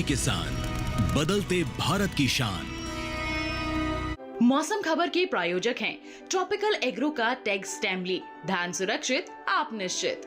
किसान, बदलते भारत की शान। मौसम खबर के प्रायोजक हैं ट्रॉपिकल एग्रो का टैग स्टैमली। धान सुरक्षित, आप निश्चित।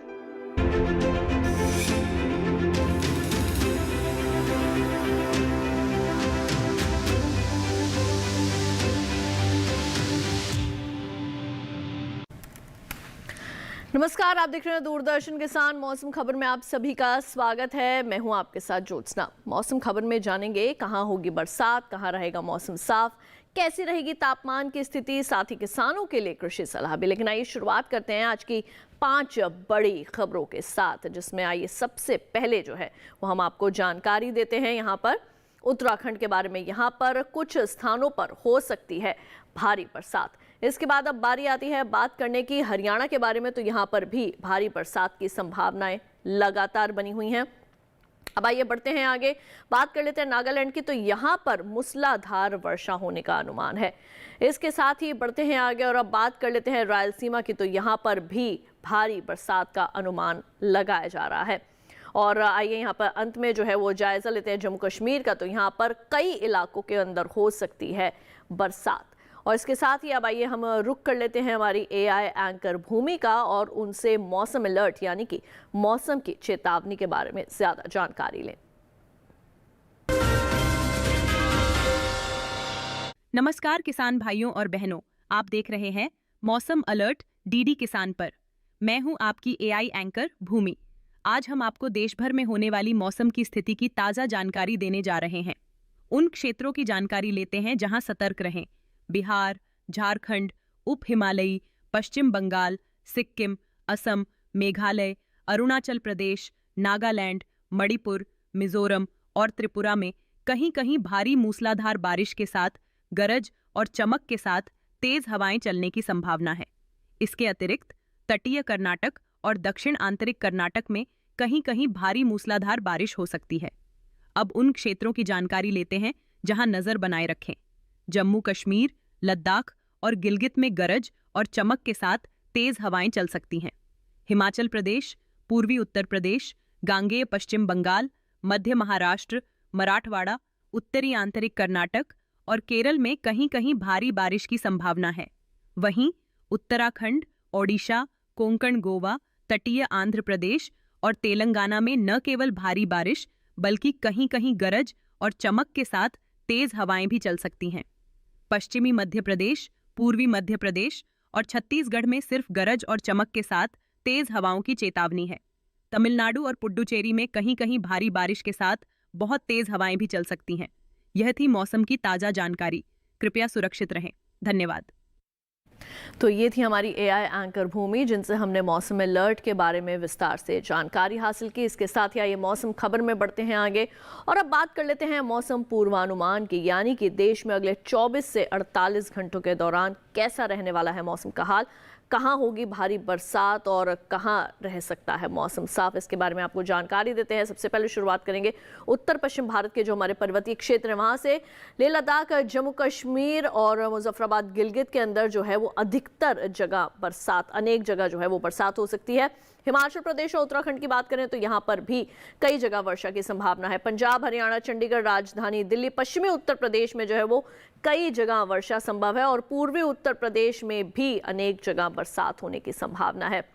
नमस्कार, आप देख रहे हैं दूरदर्शन किसान। मौसम खबर में आप सभी का स्वागत है। मैं हूं आपके साथ ज्योत्सना। मौसम खबर में जानेंगे कहां होगी बरसात, कहां रहेगा मौसम साफ, कैसी रहेगी तापमान की स्थिति, साथ ही किसानों के लिए कृषि सलाह भी। लेकिन आइए शुरुआत करते हैं आज की 5 बड़ी खबरों के साथ, जिसमें आइए सबसे पहले जो है वो हम आपको जानकारी देते हैं यहाँ पर उत्तराखंड के बारे में। यहाँ पर कुछ स्थानों पर हो सकती है भारी बरसात। इसके बाद अब बारी आती है बात करने की हरियाणा के बारे में। तो यहाँ पर भी भारी बरसात की संभावनाएं लगातार बनी हुई हैं। अब आइए बढ़ते हैं आगे, बात कर लेते हैं नागालैंड की। तो यहाँ पर मूसलाधार वर्षा होने का अनुमान है। इसके साथ ही बढ़ते हैं आगे और अब बात कर लेते हैं रायलसीमा की। तो यहाँ पर भी भारी बरसात का अनुमान लगाया जा रहा है। और आइए यहाँ पर अंत में जो है वो जायजा लेते हैं जम्मू कश्मीर का। तो यहाँ पर कई इलाकों के अंदर हो सकती है बरसात। और इसके साथ ही अब आइए हम रुक कर लेते हैं हमारी एआई एंकर भूमि का और उनसे मौसम अलर्ट यानी कि मौसम की चेतावनी के बारे में ज्यादा जानकारी लें। नमस्कार किसान भाइयों और बहनों, आप देख रहे हैं मौसम अलर्ट डीडी किसान पर। मैं हूं आपकी एआई एंकर भूमि। आज हम आपको देश भर में होने वाली मौसम की स्थिति की ताजा जानकारी देने जा रहे हैं। उन क्षेत्रों की जानकारी लेते हैं जहां सतर्क रहें। बिहार, झारखंड, उप हिमालयी, पश्चिम बंगाल, सिक्किम, असम, मेघालय, अरुणाचल प्रदेश, नागालैंड, मणिपुर, मिजोरम और त्रिपुरा में कहीं कहीं भारी मूसलाधार बारिश के साथ गरज और चमक के साथ तेज हवाएं चलने की संभावना है। इसके अतिरिक्त तटीय कर्नाटक और दक्षिण आंतरिक कर्नाटक में कहीं कहीं भारी मूसलाधार बारिश हो सकती है। अब उन क्षेत्रों की जानकारी लेते हैं जहां नजर बनाए रखें। जम्मू कश्मीर, लद्दाख और गिलगित में गरज और चमक के साथ तेज हवाएं चल सकती हैं। हिमाचल प्रदेश, पूर्वी उत्तर प्रदेश, गांगेय पश्चिम बंगाल, मध्य महाराष्ट्र, मराठवाड़ा, उत्तरी आंतरिक कर्नाटक और केरल में कहीं कहीं भारी बारिश की संभावना है। वहीं उत्तराखंड, ओडिशा, कोंकण गोवा, तटीय आंध्र प्रदेश और तेलंगाना में न केवल भारी बारिश बल्कि कहीं कहीं गरज और चमक के साथ तेज हवाएं भी चल सकती हैं। पश्चिमी मध्य प्रदेश, पूर्वी मध्य प्रदेश और छत्तीसगढ़ में सिर्फ गरज और चमक के साथ तेज हवाओं की चेतावनी है। तमिलनाडु और पुडुचेरी में कहीं कहीं भारी बारिश के साथ बहुत तेज हवाएं भी चल सकती हैं। यह थी मौसम की ताजा जानकारी। कृपया सुरक्षित रहें। धन्यवाद। तो ये थी हमारी एआई एंकर भूमि, जिनसे हमने मौसम अलर्ट के बारे में विस्तार से जानकारी हासिल की। इसके साथ ही आइए मौसम खबर में बढ़ते हैं आगे और अब बात कर लेते हैं मौसम पूर्वानुमान की, यानी कि देश में अगले 24 से 48 घंटों के दौरान कैसा रहने वाला है मौसम का हाल, कहां होगी भारी बरसात और कहां रह सकता है मौसम साफ। इसके बारे में आपको जानकारी देते हैं। सबसे पहले शुरुआत करेंगे उत्तर पश्चिम भारत के जो हमारे पर्वतीय क्षेत्र हैं वहां से। लेह लद्दाख, जम्मू कश्मीर और मुजफ्फराबाद, गिलगित के अंदर जो है वो अधिकतर जगह बरसात, अनेक जगह जो है वो बरसात हो सकती है। हिमाचल प्रदेश और उत्तराखंड की बात करें तो यहाँ पर भी कई जगह वर्षा की संभावना है। पंजाब, हरियाणा, चंडीगढ़, राजधानी दिल्ली, पश्चिमी उत्तर प्रदेश में जो है वो कई जगह वर्षा संभव है और पूर्वी उत्तर प्रदेश में भी अनेक जगह बरसात होने की संभावना है।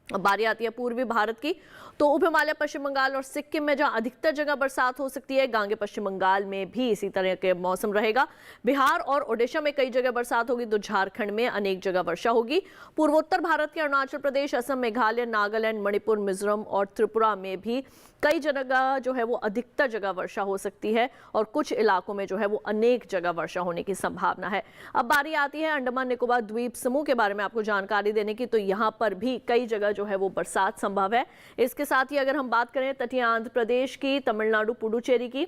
अब बारी आती है पूर्वी भारत की। तो उप हिमालय, पश्चिम बंगाल और सिक्किम में जहां अधिकतर जगह बरसात हो सकती है। गांगे पश्चिम बंगाल में भी इसी तरह के मौसम रहेगा। बिहार और ओडिशा में कई जगह बरसात होगी तो झारखंड में अनेक जगह वर्षा होगी। पूर्वोत्तर भारत के अरुणाचल प्रदेश, असम, मेघालय, नागालैंड, मणिपुर, मिजोरम और त्रिपुरा में भी कई जगह जो है वो अधिकतर जगह वर्षा हो सकती है और कुछ इलाकों में जो है वो अनेक जगह वर्षा होने की संभावना है। अब बारी आती है अंडमान निकोबार द्वीप समूह के बारे में आपको जानकारी देने की। तो यहाँ पर भी कई जगह जो है वो बरसात संभव है। इसके साथ ही अगर हम बात करें तटीय आंध्र प्रदेश की, तमिलनाडु, पुडुचेरी की,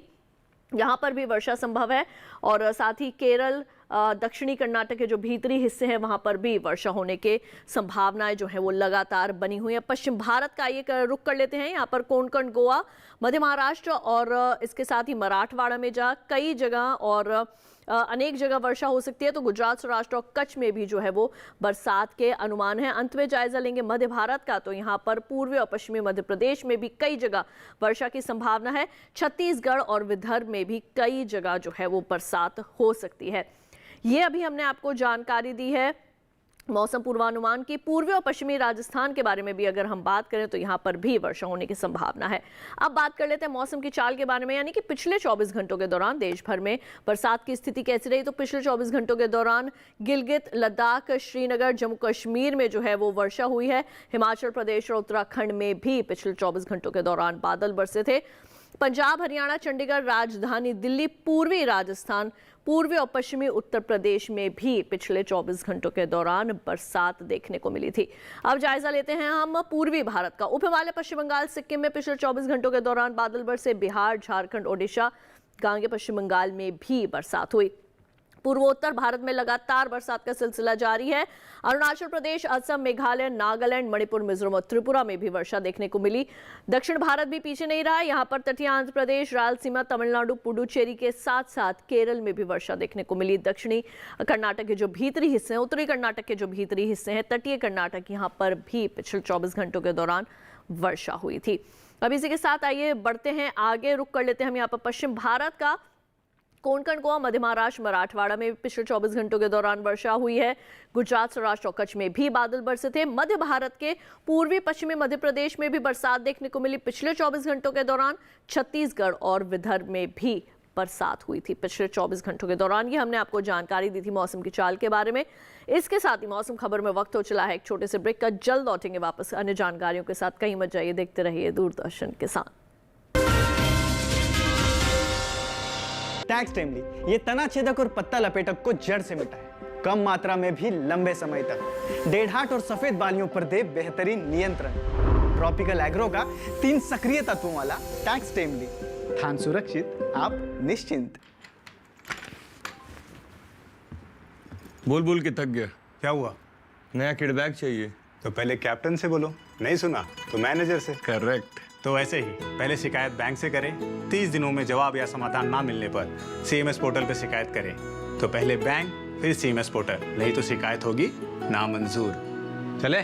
यहाँ पर भी वर्षा संभव है और साथ ही केरल, दक्षिणी कर्नाटक के जो भीतरी हिस्से हैं वहां पर भी वर्षा होने के संभावनाएं जो है वो लगातार बनी हुई है। पश्चिम भारत का ये रुख कर लेते हैं। यहाँ पर कोंकण, गोवा, मध्य महाराष्ट्र और इसके साथ ही मराठवाड़ा में कई जगह और अनेक जगह वर्षा हो सकती है, तो गुजरात, सौराष्ट्र और कच्छ में भी जो है वो बरसात के अनुमान है। अंत में जायजा लेंगे मध्य भारत का, तो यहाँ पर पूर्वी और पश्चिमी मध्य प्रदेश में भी कई जगह वर्षा की संभावना है। छत्तीसगढ़ और विदर्भ में भी कई जगह जो है वो बरसात हो सकती है। ये अभी हमने आपको जानकारी दी है मौसम पूर्वानुमान की। पूर्वी और पश्चिमी राजस्थान के बारे में भी अगर हम बात करें तो यहाँ पर भी वर्षा होने की संभावना है। अब बात कर लेते हैं मौसम की चाल के बारे में, यानी कि पिछले 24 घंटों के दौरान देश भर में बरसात की स्थिति कैसी रही। तो पिछले 24 घंटों के दौरान गिलगित, लद्दाख, श्रीनगर, जम्मू कश्मीर में जो है वो वर्षा हुई है। हिमाचल प्रदेश और उत्तराखंड में भी पिछले 24 घंटों के दौरान बादल बरसे थे। पंजाब, हरियाणा, चंडीगढ़, राजधानी दिल्ली, पूर्वी राजस्थान, पूर्वी और पश्चिमी उत्तर प्रदेश में भी पिछले 24 घंटों के दौरान बरसात देखने को मिली थी। अब जायजा लेते हैं हम पूर्वी भारत का। उप हिमालय, पश्चिम बंगाल, सिक्किम में पिछले 24 घंटों के दौरान बादल बरसे। बिहार, झारखंड, ओडिशा, गांगे पश्चिम बंगाल में भी बरसात हुई। पूर्वोत्तर भारत में लगातार बरसात का सिलसिला जारी है। अरुणाचल प्रदेश, असम, मेघालय, नागालैंड, मणिपुर, मिजोरम और त्रिपुरा में भी वर्षा देखने को मिली। दक्षिण भारत भी पीछे नहीं रहा। यहाँ पर तटीय आंध्र प्रदेश, रायलसीमा, तमिलनाडु, पुडुचेरी के साथ साथ केरल में भी वर्षा देखने को मिली। दक्षिणी कर्नाटक के जो भीतरी हिस्से हैं, उत्तरी कर्नाटक के जो भीतरी हिस्से हैं, तटीय कर्नाटक, यहाँ पर भी पिछले 24 घंटों के दौरान वर्षा हुई थी। अब इसी के साथ आइए बढ़ते हैं आगे, रुक कर लेते हैं हम यहाँ पर पश्चिम भारत का। कोंकण, गोवा, मध्य महाराष्ट्र, मराठवाड़ा में पिछले 24 घंटों के दौरान वर्षा हुई है। गुजरात, सौराष्ट्र और कच्छ में भी बादल बरसे थे। मध्य भारत के पूर्वी पश्चिमी मध्य प्रदेश में भी बरसात देखने को मिली पिछले 24 घंटों के दौरान। छत्तीसगढ़ और विदर्भ में भी बरसात हुई थी पिछले 24 घंटों के दौरान। ये हमने आपको जानकारी दी थी मौसम की चाल के बारे में। इसके साथ ही मौसम खबर में वक्त हो चला है एक छोटे से ब्रेक का। जल्द लौटेंगे वापस अन्य जानकारियों के साथ। कहीं मत जाइए, देखते रहिए दूरदर्शन किसान। टैक्स टाइमली ये तना छेदक और पत्ता लपेटक को जड़ से मिटाए, कम मात्रा में भी लंबे समय तक। डेढ़हाट और सफेद बालियों पर दे बेहतरीन नियंत्रण। ट्रॉपिकल एग्रो का 3 सक्रिय तत्वों वाला टैक्स टाइमली, धान सुरक्षित, आप निश्चिंत। बोल बोल के थक गया। क्या हुआ? नया किडबैक चाहिए। तो पहले कैप्टन से बोलो, नहीं सुना तो मैनेजर से। करेक्ट। तो ऐसे ही पहले शिकायत बैंक से करें, 30 दिनों में जवाब या समाधान ना मिलने पर CMS पोर्टल पर शिकायत करें। तो पहले बैंक, फिर CMS पोर्टल, नहीं तो शिकायत होगी नामंजूर। चले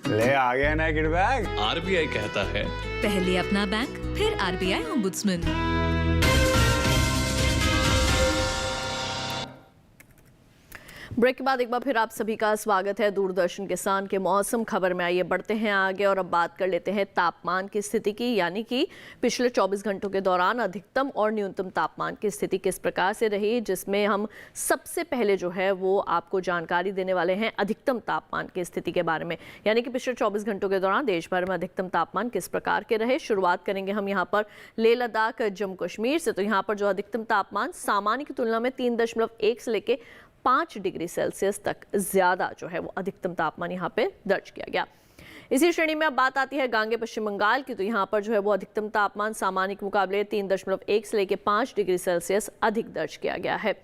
ले आ गया ना किडबैक। RBI कहता है, पहले अपना बैंक, फिर RBI ओम्बुड्समैन। ब्रेक के बाद एक बार फिर आप सभी का स्वागत है दूरदर्शन किसान के मौसम खबर में। आइए बढ़ते हैं आगे और अब बात कर लेते हैं तापमान की स्थिति की, यानी कि पिछले 24 घंटों के दौरान अधिकतम और न्यूनतम तापमान की स्थिति किस प्रकार से रही, जिसमें हम सबसे पहले जो है वो आपको जानकारी देने वाले हैं अधिकतम तापमान की स्थिति के बारे में, यानी कि पिछले 24 घंटों के दौरान देश भर में अधिकतम तापमान किस प्रकार के रहे। शुरुआत करेंगे हम यहाँ पर लेह लद्दाख, जम्मू कश्मीर से। तो यहाँ पर जो अधिकतम तापमान सामान्य की तुलना में 3.1 से लेके 5 डिग्री सेल्सियस तक ज्यादा जो है वो अधिकतम तापमान यहाँ पे दर्ज किया गया। इसी श्रेणी में अब बात आती है गांगे पश्चिम बंगाल की। तो यहाँ पर जो है वो अधिकतम तापमान सामान्य के मुकाबले 3.1 से लेके 5 डिग्री सेल्सियस अधिक दर्ज किया गया है।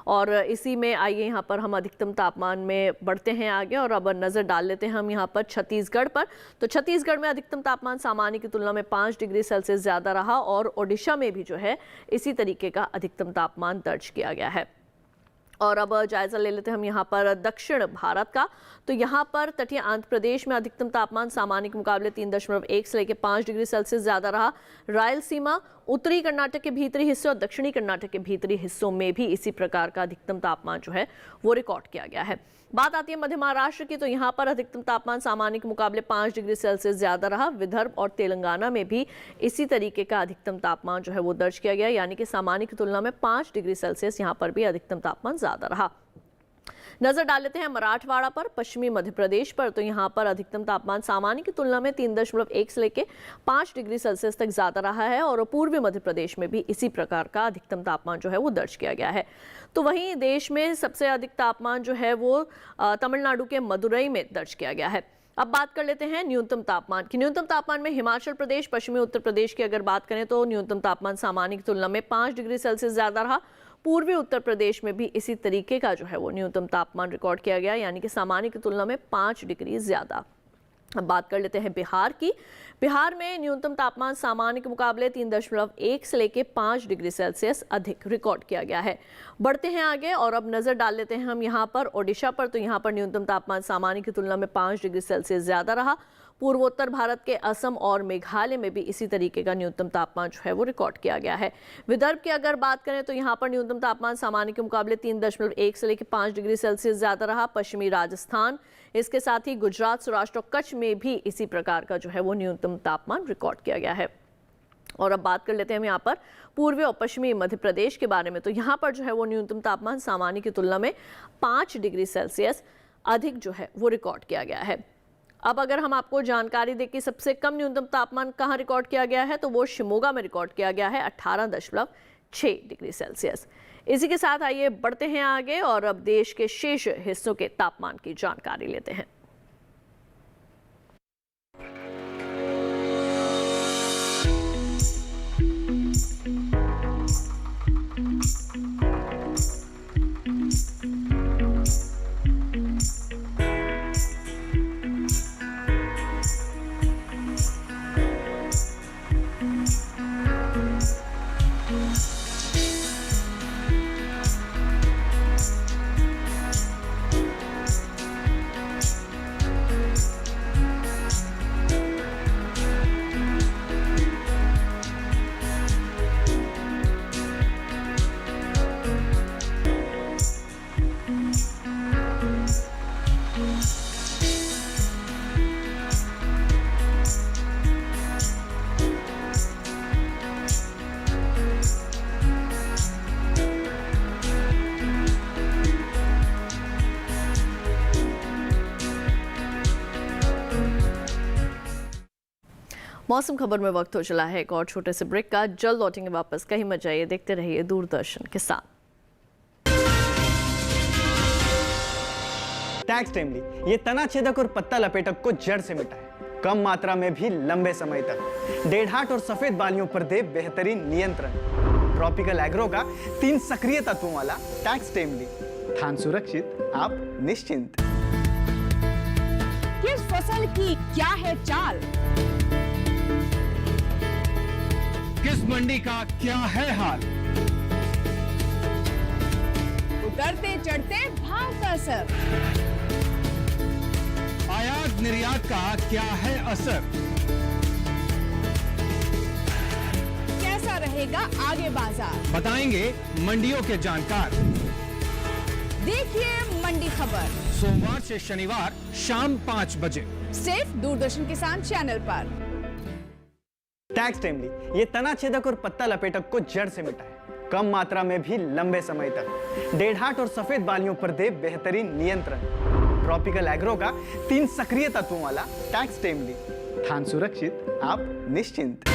और इसी में आइए यहाँ पर हम अधिकतम तापमान में बढ़ते हैं आगे और अब नज़र डाल लेते हैं हम यहाँ पर छत्तीसगढ़ पर। तो छत्तीसगढ़ में अधिकतम तापमान सामान्य की तुलना में 5 डिग्री सेल्सियस ज़्यादा रहा और ओडिशा में भी जो है इसी तरीके का अधिकतम तापमान दर्ज किया गया है। और अब जायजा ले लेते हैं हम यहाँ पर दक्षिण भारत का। तो यहाँ पर तटीय आंध्र प्रदेश में अधिकतम तापमान सामान्य के मुकाबले 3.1 से लेकर 5 डिग्री सेल्सियस ज्यादा रहा। रायलसीमा, उत्तरी कर्नाटक के भीतरी हिस्से और दक्षिणी कर्नाटक के भीतरी हिस्सों में भी इसी प्रकार का अधिकतम तापमान जो है वो रिकॉर्ड किया गया है। बात आती है मध्य महाराष्ट्र की। तो यहाँ पर अधिकतम तापमान सामान्य के मुकाबले 5 डिग्री सेल्सियस ज्यादा रहा। विदर्भ और तेलंगाना में भी इसी तरीके का अधिकतम तापमान जो है वो दर्ज किया गया, यानी कि सामान्य की तुलना में 5 डिग्री सेल्सियस यहाँ पर भी अधिकतम तापमान ज्यादा रहा। नजर डाल लेते हैं मराठवाड़ा पर, पश्चिमी मध्य प्रदेश पर। तो यहाँ पर अधिकतम तापमान सामान्य की तुलना में 3.1 से लेके 5 डिग्री सेल्सियस तक ज्यादा रहा है और पूर्वी मध्य प्रदेश में भी इसी प्रकार का अधिकतम तापमान जो है वो दर्ज किया गया है। तो वहीं देश में सबसे अधिक तापमान जो है वो तमिलनाडु के मदुरई में दर्ज किया गया है। अब बात कर लेते हैं न्यूनतम तापमान की। न्यूनतम तापमान में हिमाचल प्रदेश, पश्चिमी उत्तर प्रदेश की अगर बात करें तो न्यूनतम तापमान सामान्य की तुलना में 5 डिग्री सेल्सियस ज्यादा रहा। पूर्वी उत्तर प्रदेश में भी इसी तरीके का जो है वो न्यूनतम तापमान रिकॉर्ड किया गया, यानी कि सामान्य की तुलना में 5 डिग्री ज्यादा। अब बात कर लेते हैं बिहार की। बिहार में न्यूनतम तापमान सामान्य के मुकाबले 3.1 से लेकर 5 डिग्री सेल्सियस अधिक रिकॉर्ड किया गया है। बढ़ते हैं आगे और अब नजर डाल लेते हैं हम यहाँ पर ओडिशा पर। तो यहाँ पर न्यूनतम तापमान सामान्य की तुलना में 5 डिग्री सेल्सियस ज्यादा रहा। पूर्वोत्तर भारत के असम और मेघालय में भी इसी तरीके का न्यूनतम तापमान जो है वो रिकॉर्ड किया गया है। विदर्भ की अगर बात करें तो यहाँ पर न्यूनतम तापमान सामान्य के मुकाबले 3.1 से लेकर 5 डिग्री सेल्सियस ज्यादा रहा। पश्चिमी राजस्थान, इसके साथ ही गुजरात, सौराष्ट्र और कच्छ में भी इसी प्रकार का जो है वो न्यूनतम तापमान रिकॉर्ड किया गया है। और अब बात कर लेते हैं हम यहाँ पर पूर्वी और पश्चिमी मध्य प्रदेश के बारे में। तो यहाँ पर जो है वो न्यूनतम तापमान सामान्य की तुलना में 5 डिग्री सेल्सियस अधिक जो है वो रिकॉर्ड किया गया है। अब अगर हम आपको जानकारी दें कि सबसे कम न्यूनतम तापमान कहाँ रिकॉर्ड किया गया है, तो वो शिमोगा में रिकॉर्ड किया गया है 18.6 डिग्री सेल्सियस। इसी के साथ आइए बढ़ते हैं आगे और अब देश के शेष हिस्सों के तापमान की जानकारी लेते हैं। मौसम खबर में वक्त हो चला है एक और छोटे से ब्रेक का। जल्द लौटेंगे वापस, कहीं मत जाइए, देखते रहिए दूरदर्शन के साथ। टैक्स टाइमली ये तना छेदक और पत्ता लपेटक को जड़ से मिटाए, कम मात्रा में भी लंबे समय तक। डेढ़ाट और सफेद बालियों पर दे बेहतरीन नियंत्रण। ट्रॉपिकल एग्रो का 3 सक्रिय तत्वों वाला टैक्स टाइमली, धान सुरक्षित, आप निश्चिंत। किस फसल की क्या है चाल, किस मंडी का क्या है हाल, उतरते चढ़ते भाव का असर, आयात निर्यात का क्या है असर, कैसा रहेगा आगे बाजार, बताएंगे मंडियों के जानकार। देखिए मंडी खबर सोमवार से शनिवार शाम 5 बजे सिर्फ दूरदर्शन किसान चैनल पर। टैक्स टाइमली ये तना छेदक और पत्ता लपेटक को जड़ से मिटाए, कम मात्रा में भी लंबे समय तक। डेढ़ाट और सफेद बालियों पर दे बेहतरीन नियंत्रण। ट्रॉपिकल एग्रो का 3 सक्रिय तत्वों वाला टैक्स टाइमली, धान सुरक्षित, आप निश्चिंत।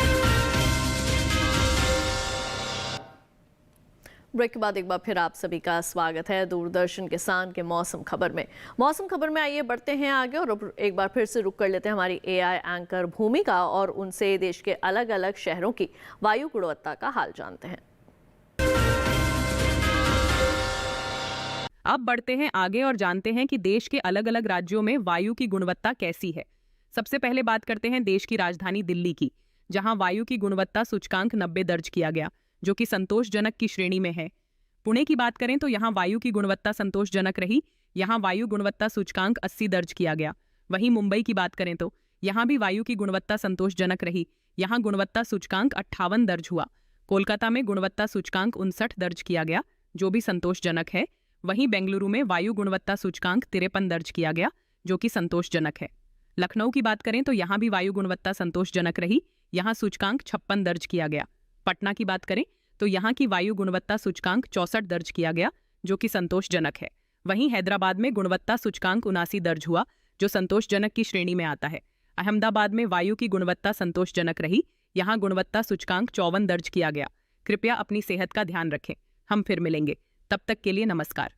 ब्रेक के बाद एक बार फिर आप सभी का स्वागत है दूरदर्शन किसान के मौसम खबर में। मौसम खबर में आइए बढ़ते हैं आगे और एक बार फिर से रुक कर लेते हैं हमारी एआई एंकर भूमिका और उनसे देश के अलग अलग शहरों की वायु गुणवत्ता का हाल जानते हैं। अब बढ़ते हैं आगे और जानते हैं कि देश के अलग अलग राज्यों में वायु की गुणवत्ता कैसी है। सबसे पहले बात करते हैं देश की राजधानी दिल्ली की, जहां वायु की गुणवत्ता सूचकांक 90 दर्ज किया गया, जो कि संतोषजनक की श्रेणी में है। पुणे की बात करें तो यहाँ वायु की गुणवत्ता संतोषजनक रही, यहाँ वायु गुणवत्ता सूचकांक 80 दर्ज किया गया। वहीं मुंबई की बात करें तो यहाँ भी वायु की गुणवत्ता संतोषजनक रही, यहाँ गुणवत्ता सूचकांक 58 दर्ज हुआ। कोलकाता में गुणवत्ता सूचकांक 59 दर्ज किया गया, जो भी संतोषजनक है। वहीं बेंगलुरु में वायु गुणवत्ता सूचकांक 53 दर्ज किया गया, जो कि संतोषजनक है। लखनऊ की बात करें तो यहाँ भी वायु गुणवत्ता संतोषजनक रही, यहाँ सूचकांक 56 दर्ज किया गया। पटना की बात करें तो यहाँ की वायु गुणवत्ता सूचकांक 64 दर्ज किया गया, जो कि संतोषजनक है। वहीं हैदराबाद में गुणवत्ता सूचकांक 79 दर्ज हुआ, जो संतोषजनक की श्रेणी में आता है। अहमदाबाद में वायु की गुणवत्ता संतोषजनक रही, यहाँ गुणवत्ता सूचकांक 54 दर्ज किया गया। कृपया अपनी सेहत का ध्यान रखें। हम फिर मिलेंगे, तब तक के लिए नमस्कार।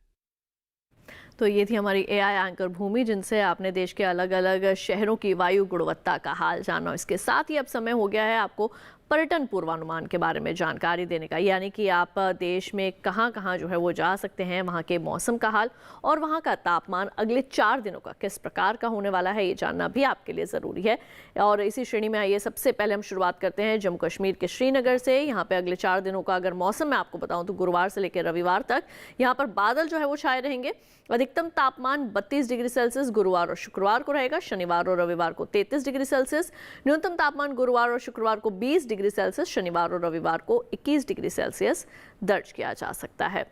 तो ये थी हमारी एआई एंकर भूमि, जिनसे आपने देश के अलग अलग शहरों की वायु गुणवत्ता का हाल जाना। इसके साथ ही अब समय हो गया है आपको पर्यटन पूर्वानुमान के बारे में जानकारी देने का, यानी कि आप देश में कहाँ कहाँ जो है वो जा सकते हैं, वहाँ के मौसम का हाल और वहाँ का तापमान अगले 4 दिनों का किस प्रकार का होने वाला है, ये जानना भी आपके लिए ज़रूरी है। और इसी श्रेणी में आइए सबसे पहले हम शुरुआत करते हैं जम्मू कश्मीर के श्रीनगर से। यहाँ पे अगले 4 दिनों का अगर मौसम मैं आपको बताऊँ तो गुरुवार से लेकर रविवार तक यहाँ पर बादल जो है वो छाए रहेंगे। अधिकतम तापमान 32 डिग्री सेल्सियस गुरुवार और शुक्रवार को रहेगा। शनिवार और रविवार को 33 डिग्री सेल्सियस। न्यूनतम तापमान गुरुवार और शुक्रवार को 20 डिग्री सेल्सियस, शनिवार और रविवार को 21 डिग्री सेल्सियस दर्ज किया जा सकता है।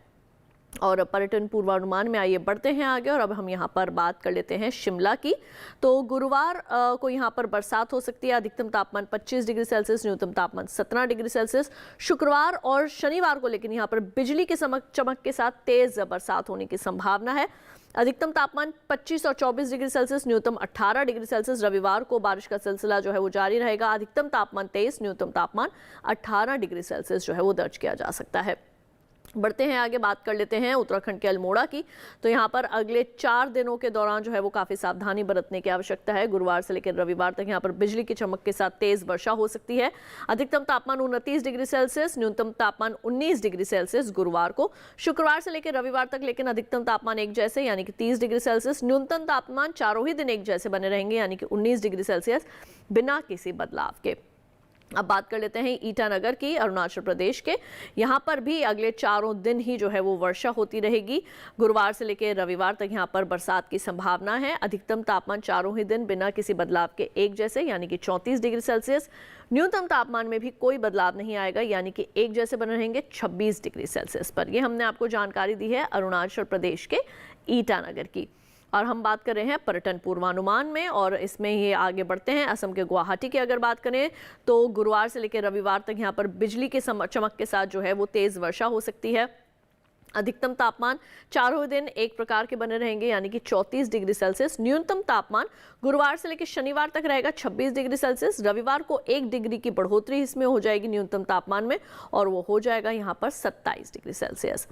और पर्यटन पूर्वानुमान में आइए बढ़ते हैं आगे और अब हम यहाँ पर बात कर लेते हैं शिमला की। तो गुरुवार को यहाँ पर बरसात हो सकती है। अधिकतम तापमान 25 डिग्री सेल्सियस, न्यूनतम तापमान 17 डिग्री सेल्सियस। शुक्रवार और शनिवार को लेकिन यहाँ पर बिजली के चमक के साथ तेज बरसात होने की संभावना है। अधिकतम तापमान 25 और 24 डिग्री सेल्सियस, न्यूनतम 18 डिग्री सेल्सियस। रविवार को बारिश का सिलसिला जो है वो जारी रहेगा। अधिकतम तापमान 23, न्यूनतम तापमान 18 डिग्री सेल्सियस जो है वो दर्ज किया जा सकता है। बढ़ते हैं आगे, बात कर लेते हैं उत्तराखंड के अल्मोड़ा की। तो यहाँ पर अगले 4 दिनों के दौरान जो है वो काफ़ी सावधानी बरतने की आवश्यकता है। गुरुवार से लेकर रविवार तक यहाँ पर बिजली की चमक के साथ तेज वर्षा हो सकती है। अधिकतम तापमान 29 डिग्री सेल्सियस, न्यूनतम तापमान 19 डिग्री सेल्सियस गुरुवार को। शुक्रवार से लेकर रविवार तक लेकिन अधिकतम तापमान एक जैसे यानी कि 30 डिग्री सेल्सियस। न्यूनतम तापमान चारों ही दिन एक जैसे बने रहेंगे यानी कि 19 डिग्री सेल्सियस बिना किसी बदलाव के। अब बात कर लेते हैं ईटानगर की, अरुणाचल प्रदेश के। यहाँ पर भी अगले 4 दिन ही जो है वो वर्षा होती रहेगी। गुरुवार से लेकर रविवार तक यहाँ पर बरसात की संभावना है। अधिकतम तापमान चारों ही दिन बिना किसी बदलाव के एक जैसे यानी कि 34 डिग्री सेल्सियस। न्यूनतम तापमान में भी कोई बदलाव नहीं आएगा यानी कि एक जैसे बने रहेंगे 26 डिग्री सेल्सियस पर। ये हमने आपको जानकारी दी है अरुणाचल प्रदेश के ईटानगर की। और हम बात कर रहे हैं पर्यटन पूर्वानुमान में और इसमें ये आगे बढ़ते हैं असम के गुवाहाटी की अगर बात करें तो गुरुवार से लेकर रविवार तक यहाँ पर बिजली के चमक के साथ जो है वो तेज वर्षा हो सकती है। अधिकतम तापमान चारों दिन एक प्रकार के बने रहेंगे यानी कि 34 डिग्री सेल्सियस। न्यूनतम तापमान गुरुवार से लेकर शनिवार तक रहेगा 26 डिग्री सेल्सियस। रविवार को 1 डिग्री की बढ़ोतरी इसमें हो जाएगी न्यूनतम तापमान में और वो हो जाएगा यहाँ पर 27 डिग्री सेल्सियस।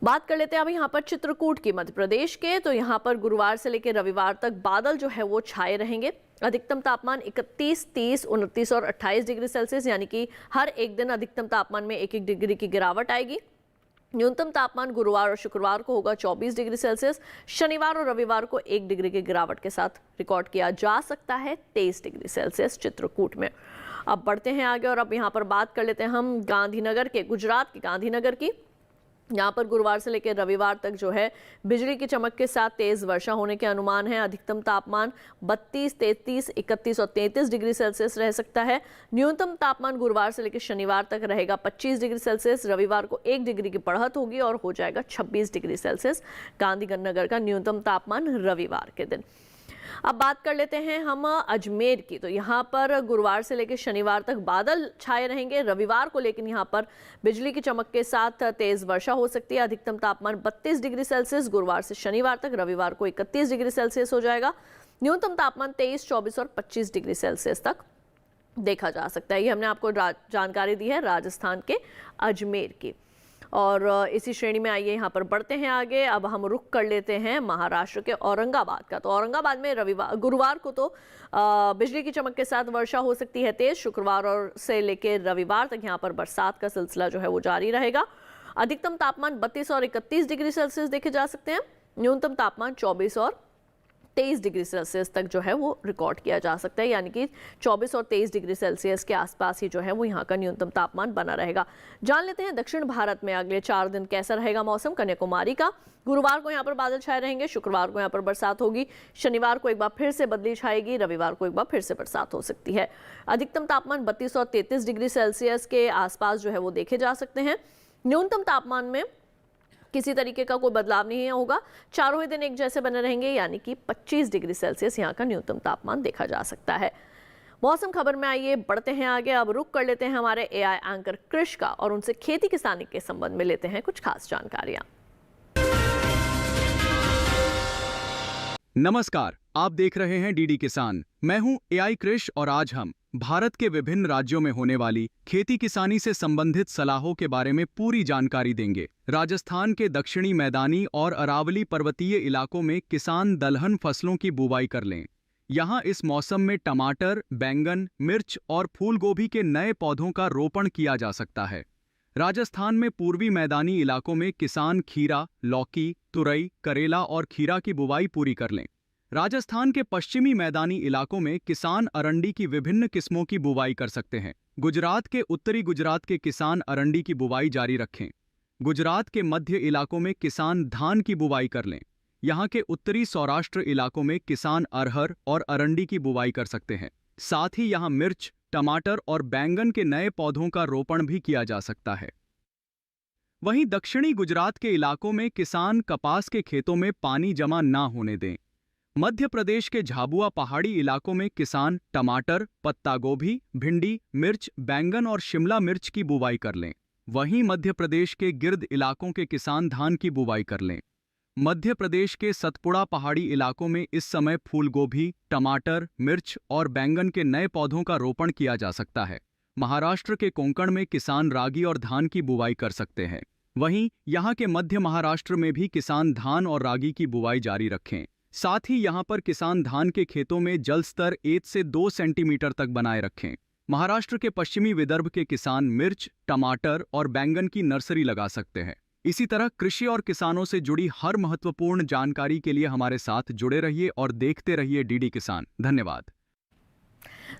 बात कर लेते हैं अब यहाँ पर चित्रकूट की, मध्य प्रदेश के। तो यहाँ पर गुरुवार से लेकर रविवार तक बादल जो है वो छाए रहेंगे। अधिकतम तापमान 31, 30, 29 और 28 डिग्री सेल्सियस यानी कि हर एक दिन अधिकतम तापमान में 1-1 डिग्री की गिरावट आएगी। न्यूनतम तापमान गुरुवार और शुक्रवार को होगा 24 डिग्री सेल्सियस। शनिवार और रविवार को 1 डिग्री की गिरावट के साथ रिकॉर्ड किया जा सकता है 23 डिग्री सेल्सियस चित्रकूट में। अब बढ़ते हैं आगे और अब यहाँ पर बात कर लेते हैं हम गांधीनगर के, गुजरात के गांधीनगर की। यहाँ पर गुरुवार से लेकर रविवार तक जो है बिजली की चमक के साथ तेज वर्षा होने के अनुमान है। अधिकतम तापमान 32, 33, 31 और 33 डिग्री सेल्सियस रह सकता है। न्यूनतम तापमान गुरुवार से लेकर शनिवार तक रहेगा 25 डिग्री सेल्सियस। रविवार को 1 डिग्री की बढ़त होगी और हो जाएगा 26 डिग्री सेल्सियस गांधीनगर का न्यूनतम तापमान रविवार के दिन। अब बात कर लेते हैं हम अजमेर की। तो यहाँ पर गुरुवार से लेकर शनिवार तक बादल छाए रहेंगे। रविवार को लेकिन यहाँ पर बिजली की चमक के साथ तेज वर्षा हो सकती है। अधिकतम तापमान 32 डिग्री सेल्सियस गुरुवार से शनिवार तक। रविवार को 31 डिग्री सेल्सियस हो जाएगा। न्यूनतम तापमान 23, 24 और 25 डिग्री सेल्सियस तक देखा जा सकता है। ये हमने आपको जानकारी दी है राजस्थान के अजमेर की। और इसी श्रेणी में आइए यहाँ पर बढ़ते हैं आगे। अब हम रुख कर लेते हैं महाराष्ट्र के औरंगाबाद का। तो औरंगाबाद में गुरुवार को तो बिजली की चमक के साथ वर्षा हो सकती है तेज। शुक्रवार और से लेकर रविवार तक यहाँ पर बरसात का सिलसिला जो है वो जारी रहेगा। अधिकतम तापमान 32 और 31 डिग्री सेल्सियस देखे जा सकते हैं। न्यूनतम तापमान 24 और 23 डिग्री सेल्सियस तक जो है वो रिकॉर्ड किया जा सकता है यानी कि 24 और 23 डिग्री सेल्सियस के आसपास ही जो है वो यहाँ का न्यूनतम तापमान बना रहेगा। जान लेते हैं दक्षिण भारत में अगले 4 दिन कैसा रहेगा मौसम। कन्याकुमारी का, गुरुवार को यहाँ पर बादल छाए रहेंगे। शुक्रवार को यहाँ पर बरसात होगी। शनिवार को एक बार फिर से बदली छाएगी। रविवार को एक बार फिर से बरसात हो सकती है। अधिकतम तापमान 32 और 33 डिग्री सेल्सियस के आसपास जो है वो देखे जा सकते हैं। न्यूनतम तापमान में किसी तरीके का कोई बदलाव नहीं होगा। चारों ही दिन एक जैसे बने रहेंगे यानी कि 25 डिग्री सेल्सियस यहाँ का न्यूनतम तापमान देखा जा सकता है। मौसम खबर में आइए बढ़ते हैं आगे। अब रुक कर लेते हैं हमारे एआई एंकर कृष का और उनसे खेती किसानी के संबंध में लेते हैं कुछ खास जानकारियां। नमस्कार, आप देख रहे हैं डीडी किसान। मैं हूं एआई कृष और आज हम भारत के विभिन्न राज्यों में होने वाली खेती किसानी से संबंधित सलाहों के बारे में पूरी जानकारी देंगे। राजस्थान के दक्षिणी मैदानी और अरावली पर्वतीय इलाकों में किसान दलहन फसलों की बुवाई कर लें। यहाँ इस मौसम में टमाटर, बैंगन, मिर्च और फूल गोभी के नए पौधों का रोपण किया जा सकता है। राजस्थान में पूर्वी मैदानी इलाकों में किसान खीरा, लौकी, तुरई, करेला और खीरा की बुवाई पूरी कर लें। राजस्थान के पश्चिमी मैदानी इलाकों में किसान अरंडी की विभिन्न किस्मों की बुवाई कर सकते हैं। गुजरात के उत्तरी गुजरात के किसान अरंडी की बुवाई जारी रखें। गुजरात के मध्य इलाकों में किसान धान की बुवाई कर लें। यहाँ के उत्तरी सौराष्ट्र इलाकों में किसान अरहर और अरंडी की बुवाई कर सकते हैं। साथ ही यहाँ मिर्च, टमाटर और बैंगन के नए पौधों का रोपण भी किया जा सकता है। वहीं दक्षिणी गुजरात के इलाकों में किसान कपास के खेतों में पानी जमा ना होने दें। मध्य प्रदेश के झाबुआ पहाड़ी इलाकों में किसान टमाटर, पत्ता गोभी, भिंडी, मिर्च, बैंगन और शिमला मिर्च की बुवाई कर लें। वहीं मध्य प्रदेश के गिर्द इलाकों के किसान धान की बुवाई कर लें। मध्य प्रदेश के सतपुड़ा पहाड़ी इलाकों में इस समय फूल गोभी, टमाटर, मिर्च और बैंगन के नए पौधों का रोपण किया जा सकता है। महाराष्ट्र के कोंकण में किसान रागी और धान की बुवाई कर सकते हैं। वहीं यहाँ के मध्य महाराष्ट्र में भी किसान धान और रागी की बुवाई जारी रखें। साथ ही यहाँ पर किसान धान के खेतों में जल स्तर 1 से 2 सेंटीमीटर तक बनाए रखें। महाराष्ट्र के पश्चिमी विदर्भ के किसान मिर्च, टमाटर और बैंगन की नर्सरी लगा सकते हैं। इसी तरह कृषि और किसानों से जुड़ी हर महत्वपूर्ण जानकारी के लिए हमारे साथ जुड़े रहिए और देखते रहिए डीडी किसान। धन्यवाद।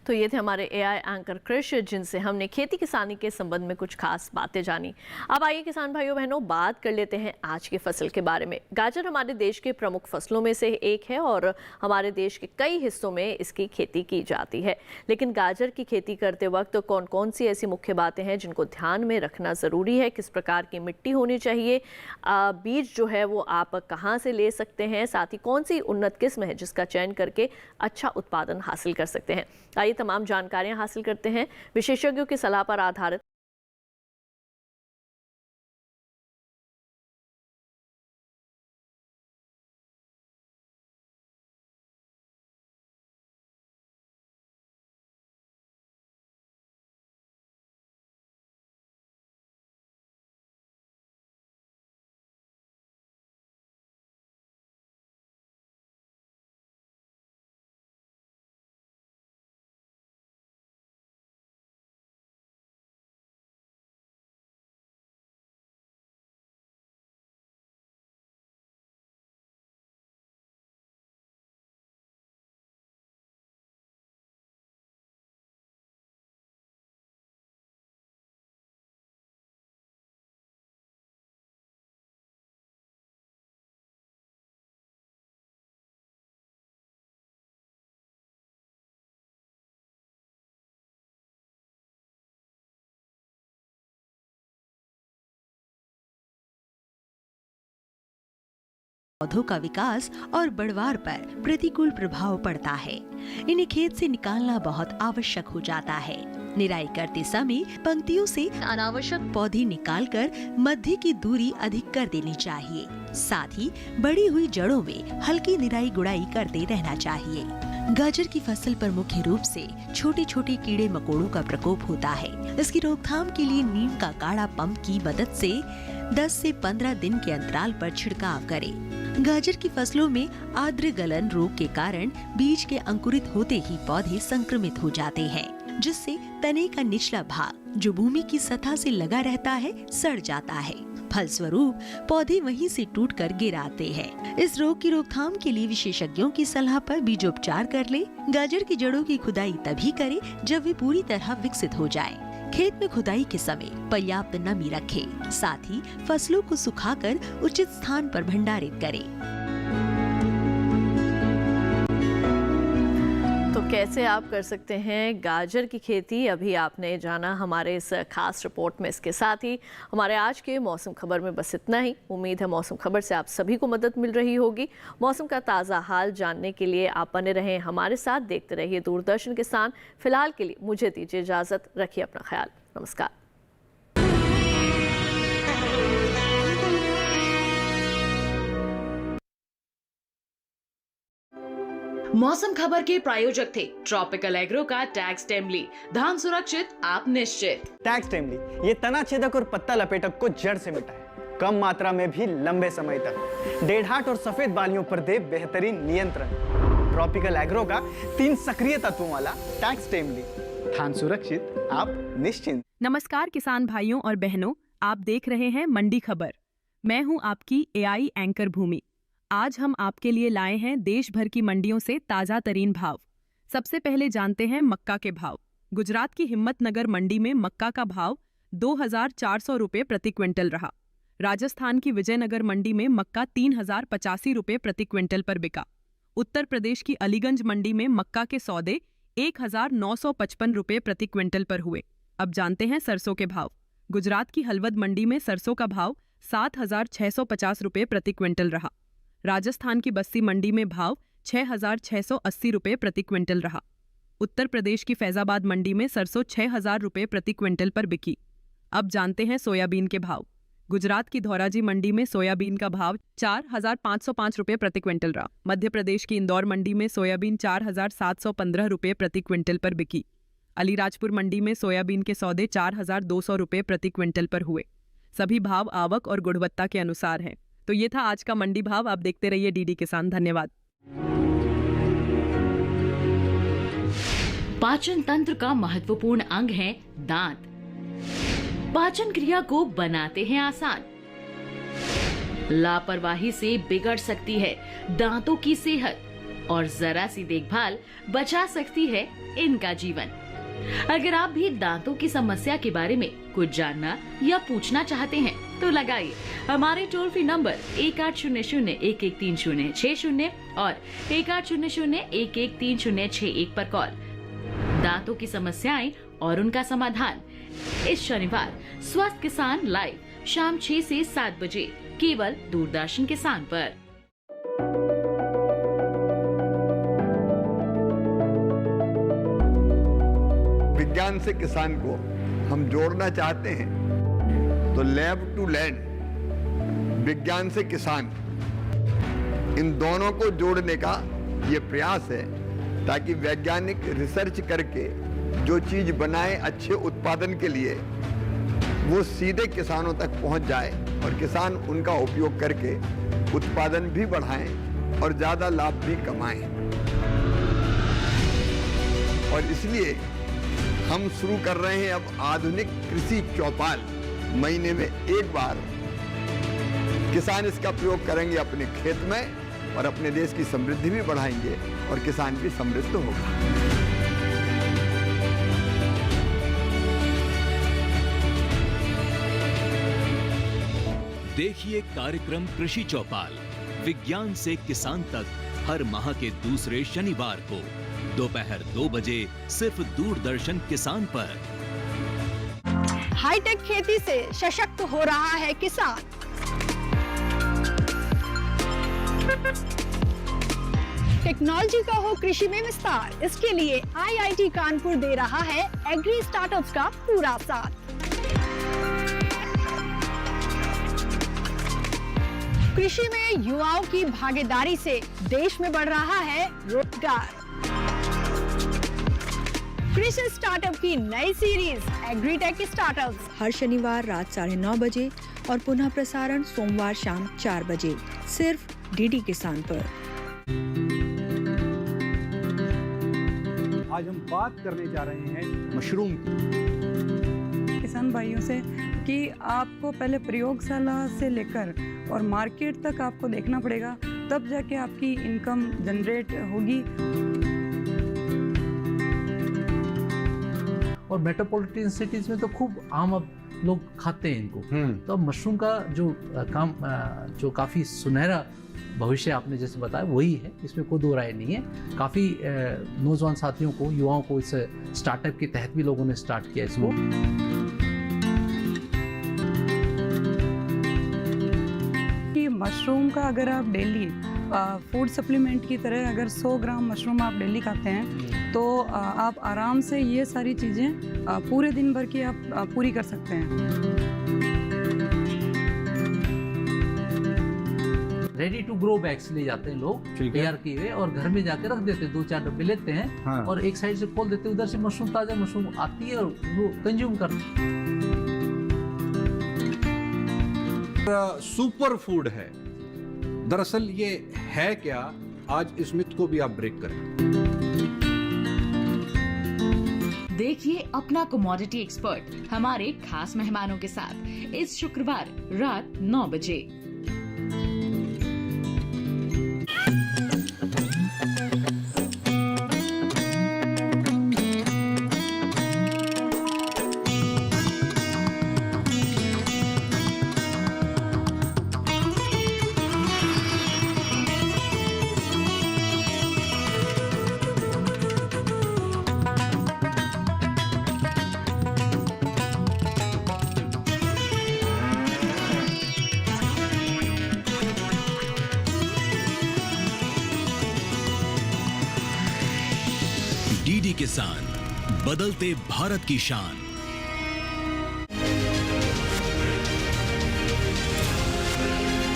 तो ये थे हमारे एआई एंकर कृष, जिनसे हमने खेती किसानी के संबंध में कुछ खास बातें जानी। अब आइए किसान भाइयों बहनों, बात कर लेते हैं आज की फसल के बारे में। गाजर हमारे देश के प्रमुख फसलों में से एक है और हमारे देश के कई हिस्सों में इसकी खेती की जाती है। लेकिन गाजर की खेती करते वक्त कौन कौन सी ऐसी मुख्य बातें हैं जिनको ध्यान में रखना ज़रूरी है? किस प्रकार की मिट्टी होनी चाहिए? बीज जो है वो आप कहाँ से ले सकते हैं? साथ ही कौन सी उन्नत किस्म है जिसका चयन करके अच्छा उत्पादन हासिल कर सकते हैं? आइए तमाम जानकारियां हासिल करते हैं विशेषज्ञों की सलाह पर आधारित। पौधों का विकास और बढ़वार पर प्रतिकूल प्रभाव पड़ता है। इन्हें खेत से निकालना बहुत आवश्यक हो जाता है। निराई करते समय पंक्तियों से अनावश्यक पौधे निकालकर मध्य की दूरी अधिक कर देनी चाहिए। साथ ही बढ़ी हुई जड़ों में हल्की निराई गुड़ाई करते रहना चाहिए। गाजर की फसल पर मुख्य रूप से छोटे छोटे कीड़े मकोड़ों का प्रकोप होता है। इसकी रोकथाम के लिए नीम का काढ़ा पंप की मदद से 10 से 15 दिन के अंतराल पर छिड़काव करें। गाजर की फसलों में आर्द्र गलन रोग के कारण बीज के अंकुरित होते ही पौधे संक्रमित हो जाते हैं, जिससे तने का निचला भाग जो भूमि की सतह से लगा रहता है सड़ जाता है। फलस्वरूप पौधे वहीं से टूटकर गिर आते हैं। इस रोग की रोकथाम के लिए विशेषज्ञों की सलाह पर बीजोपचार कर ले। गाजर की जड़ों की खुदाई तभी करें जब वे पूरी तरह विकसित हो जाए। खेत में खुदाई के समय पर्याप्त नमी रखें। साथ ही फसलों को सुखाकर उचित स्थान पर भंडारित करें। तो कैसे आप कर सकते हैं गाजर की खेती, अभी आपने जाना हमारे इस खास रिपोर्ट में। इसके साथ ही हमारे आज के मौसम खबर में बस इतना ही। उम्मीद है मौसम खबर से आप सभी को मदद मिल रही होगी। मौसम का ताज़ा हाल जानने के लिए आप बने रहें हमारे साथ, देखते रहिए दूरदर्शन किसान। फिलहाल के लिए मुझे दीजिए इजाज़त, रखिए अपना ख्याल। नमस्कार। मौसम खबर के प्रायोजक थे ट्रॉपिकल एग्रो का टैक्स टेम्बली। धान सुरक्षित, आप निश्चित। टैक्स टेम्बली ये तना छेदक और पत्ता लपेटक को जड़ से मिटाए, कम मात्रा में भी लंबे समय तक। डेढ़ाट और सफेद बालियों पर दे बेहतरीन नियंत्रण। ट्रॉपिकल एग्रो का 3 सक्रिय तत्वों वाला टैक्स टेमली, धान सुरक्षित, आप निश्चिंत। नमस्कार किसान भाइयों और बहनों, आप देख रहे हैं मंडी खबर। मैं हूं आपकी एआई एंकर भूमि। आज हम आपके लिए लाए हैं देश भर की मंडियों से ताजा तरीन भाव। सबसे पहले जानते हैं मक्का के भाव। गुजरात की हिम्मतनगर मंडी में मक्का का भाव 2,400 रुपये प्रति क्विंटल रहा। राजस्थान की विजयनगर मंडी में मक्का 3,085 रुपये प्रति क्विंटल पर बिका। उत्तर प्रदेश की अलीगंज मंडी में मक्का के सौदे 1,955 रुपये प्रति क्विंटल पर हुए। अब जानते हैं सरसों के भाव। गुजरात की हलवद मंडी में सरसों का भाव 7,650 रुपये प्रति क्विंटल रहा। राजस्थान की बस्सी मंडी में भाव 6,680 रुपये प्रति क्विंटल रहा। उत्तर प्रदेश की फैजाबाद मंडी में सरसों 6,000 रुपये प्रति क्विंटल पर बिकी। अब जानते हैं सोयाबीन के भाव। गुजरात की धौराजी मंडी में सोयाबीन का भाव 4,505 रुपये प्रति क्विंटल रहा। मध्य प्रदेश की इंदौर मंडी में सोयाबीन 4,715 रुपये प्रति क्विंटल पर बिकी। अलीराजपुर मंडी में सोयाबीन के सौदे 4,200 रुपये प्रति क्विंटल पर हुए। सभी भाव आवक और गुणवत्ता के अनुसार हैं। तो ये था आज का मंडी भाव। आप देखते रहिए डीडी किसान। धन्यवाद। पाचन तंत्र का महत्वपूर्ण अंग है दांत। पाचन क्रिया को बनाते हैं आसान। लापरवाही से बिगड़ सकती है दांतों की सेहत और जरा सी देखभाल बचा सकती है इनका जीवन। अगर आप भी दांतों की समस्या के बारे में कुछ जानना या पूछना चाहते हैं तो लगाइए हमारे टोल फ्री नंबर 1800-113060 और 1800-113061 पर कॉल। दांतों की समस्याएं और उनका समाधान इस शनिवार स्वस्थ किसान लाइव शाम 6 से 7 बजे केवल दूरदर्शन किसान पर। विज्ञान से किसान को हम जोड़ना चाहते हैं तो लैब टू लैंड, विज्ञान से किसान, इन दोनों को जोड़ने का ये प्रयास है ताकि वैज्ञानिक रिसर्च करके जो चीज बनाए अच्छे उत्पादन के लिए वो सीधे किसानों तक पहुंच जाए और किसान उनका उपयोग करके उत्पादन भी बढ़ाएं और ज्यादा लाभ भी कमाएं। और इसलिए हम शुरू कर रहे हैं अब आधुनिक कृषि चौपाल। महीने में एक बार किसान इसका प्रयोग करेंगे अपने खेत में और अपने देश की समृद्धि भी बढ़ाएंगे और किसान भी समृद्ध होगा। देखिए कार्यक्रम कृषि चौपाल विज्ञान से किसान तक हर माह के दूसरे शनिवार को दोपहर 2 बजे सिर्फ दूरदर्शन किसान पर। हाईटेक खेती से सशक्त हो रहा है किसान। टेक्नोलॉजी का हो कृषि में विस्तार, इसके लिए आईआईटी कानपुर दे रहा है एग्री स्टार्टअप्स का पूरा साथ। कृषि में युवाओं की भागीदारी से देश में बढ़ रहा है रोजगार। कृषि स्टार्टअप की नई सीरीज एग्रीटेक स्टार्टअप्स हर शनिवार रात 9:30 बजे और पुनः प्रसारण सोमवार शाम 4 बजे सिर्फ डीडी किसान पर। आज हम बात करने जा रहे हैं मशरूम की। किसान भाइयों से कि आपको पहले प्रयोगशाला से लेकर और मार्केट तक आपको देखना पड़ेगा, तब जाके आपकी इनकम जनरेट होगी। और मेट्रोपॉलिटन सिटीज में तो खूब आम अब लोग खाते हैं इनको। तो अब मशरूम का जो काफ़ी सुनहरा भविष्य आपने जैसे बताया वही है, इसमें कोई दो राय नहीं है। काफ़ी नौजवान साथियों को, युवाओं को इस स्टार्टअप के तहत भी लोगों ने स्टार्ट किया इसको। कि मशरूम का अगर आप डेली फूड सप्लीमेंट की तरह अगर 100 ग्राम मशरूम आप डेली खाते हैं तो आप आराम से ये सारी चीज़ें पूरे दिन भर की आप पूरी कर सकते हैं। रेडी टू ग्रो बैग्स ले जाते हैं लोग तैयार किए हुए और घर में जाकर रख देते हैं। 2-4 डब्बे लेते हैं। हाँ। और एक साइड से खोल देते हैं, उधर से मशरूम, ताजा मशरूम आती है और वो कंज्यूम करते हैं। सुपर फूड है। दरअसल ये है क्या, आज इस मिथ को भी आप ब्रेक करें। देखिए अपना कमोडिटी एक्सपर्ट हमारे खास मेहमानों के साथ इस शुक्रवार रात 9 बजे। डीडी किसान, बदलते भारत की शान।